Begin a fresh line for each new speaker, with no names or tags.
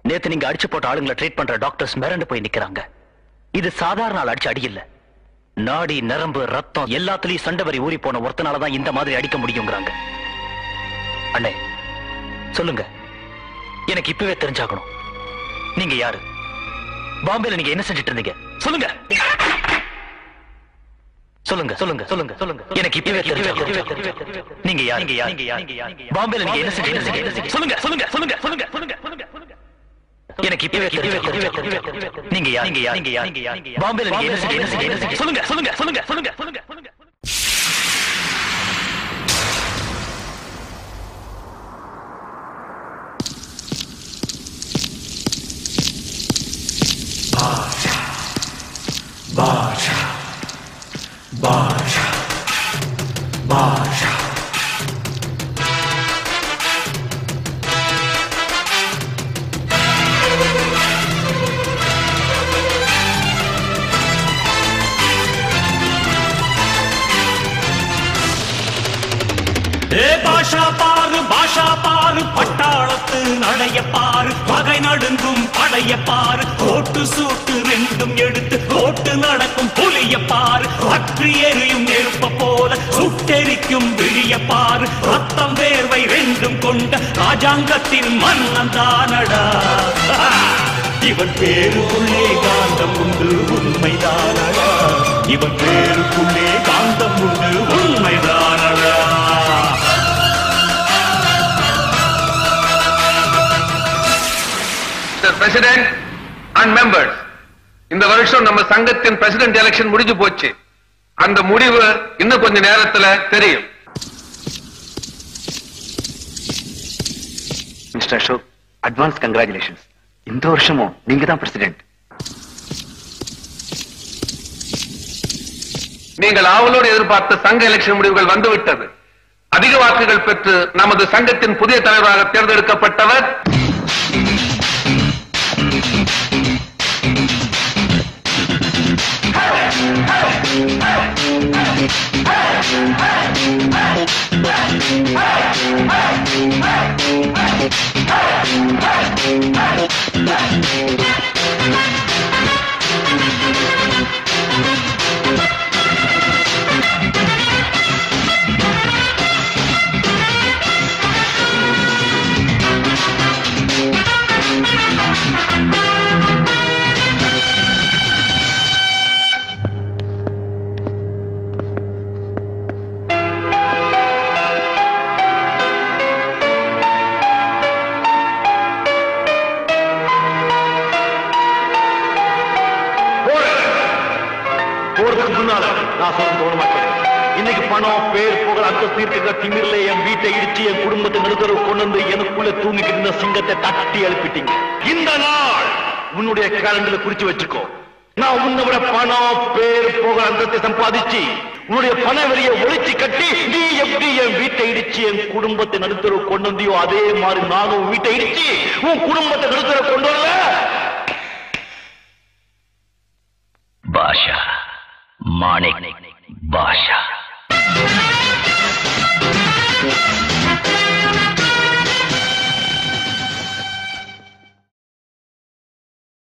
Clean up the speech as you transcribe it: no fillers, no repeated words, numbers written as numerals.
நேத்து நீங்க அடிச்சு போட்ட ஆளுங்களை ட்ரீட் பண்ற டாக்டர்ஸ் மிரண்டு போய் நிக்கிறாங்க. இது சாதாரண ஆள் அடிச்சு அடி இல்ல. நாடி நரம்பு ரத்தம் எல்லாத்துலயும் சண்டவரி ஊறி போன ஒருத்தனாலதான் இந்த மாதிரி அடிக்க முடியுங்கிறாங்க. அண்ணே சொல்லுங்க, எனக்கு இப்பவே தெரிஞ்சாகணும். நீங்க யாரு? பாம்பேல நீங்க என்ன செஞ்சிட்டு இருந்தீங்க? சொல்லுங்க சொல்லுங்க சொல்லுங்க சொல்லுங்க சொல்லுங்க. எனக்கு இப்பவே தெரிஞ்சாகணும். நீங்க யாரு? பாம்பேல நீங்க என்ன செஞ்சீங்க? சொல்லுங்க சொல்லுங்க சொல்லுங்க சொல்லுங்க சொல்லுங்க சொல்லுங்க. எனக்கு இப்பவே தெரிஞ்சாகணும். நீங்க யாரு? பாம்பேல நீங்க என்ன செஞ்சீங்க? சொல்லுங்க சொல்லுங்க சொல்லுங்க சொல்லுங்க சொல்லுங்க சொல்லுங்க.
Baja, Baja, Baja.
பாஷா பாரு பட்டாளத்து நடைய பாரு பகை நடுங்கும் படைய பாரு கோட்டு சூட்டு ரெண்டும் எடுத்து கோட்டு நடக்கும் புலிய பாரு அற்றி எரியும் நெருப்ப போல சுட்டெரிக்கும் விழிய பாரு ரத்தம் வேர்வை ரெண்டும் கொண்ட ராஜாங்கத்தின் மன்னன் தானடா இவன் பேருக்குள்ளே காந்தம் உண்டு உண்மைதானடா இவன் பேருக்குள்ளே காந்தம் உண்டு உண்மைதானடா.
President and members, இந்த வருஷம் நம்ம சங்கத்தின் பிரசிடென்ட் எலெக்ஷன் முடிஞ்சு போச்சு. அந்த முடிவு இன்னும் கொஞ்ச நேரத்துல தெரியும்.
Mister Ashok, advance congratulations. இந்த வருஷமும் நீங்க தான் பிரசிடென்ட்.
நீங்கள் ஆவலோடு எதிர்பார்த்த சங்க எலெக்ஷன் முடிவுகள் வந்துவிட்டது. அதிக வாக்குகள் பெற்று நமது சங்கத்தின் புதிய தலைவராக தேர்ந்தெடுக்கப்பட்டவர்
இன்னைக்கு பணம் பேர் புகழ் அந்தஸ்து இருக்கிற திமிர்ல என் வீட்டை இடிச்சு என் குடும்பத்தை நடுத்தரவு கொண்டு வந்து எனக்குள்ள தூங்கிட்டு இருந்த சிங்கத்தை தட்டி எழுப்பிட்டீங்க. இந்த நாள் உன்னுடைய கேலண்டர்ல குறிச்சு வச்சுக்கோ. நான் உன்னை விட பணம் பேர் புகழ் அந்தஸ்தை சம்பாதிச்சு உன்னுடைய பண வெளியை ஒழிச்சு கட்டி நீ எப்படி என் வீட்டை இடிச்சு என் குடும்பத்தை நடுத்தரவு கொண்டு வந்தியோ அதே மாதிரி நானும் வீட்டை இடிச்சு உன் குடும்பத்தை நடுத்தரவு கொண்டு வரல.
பாஷா மாணிக் பாஷா.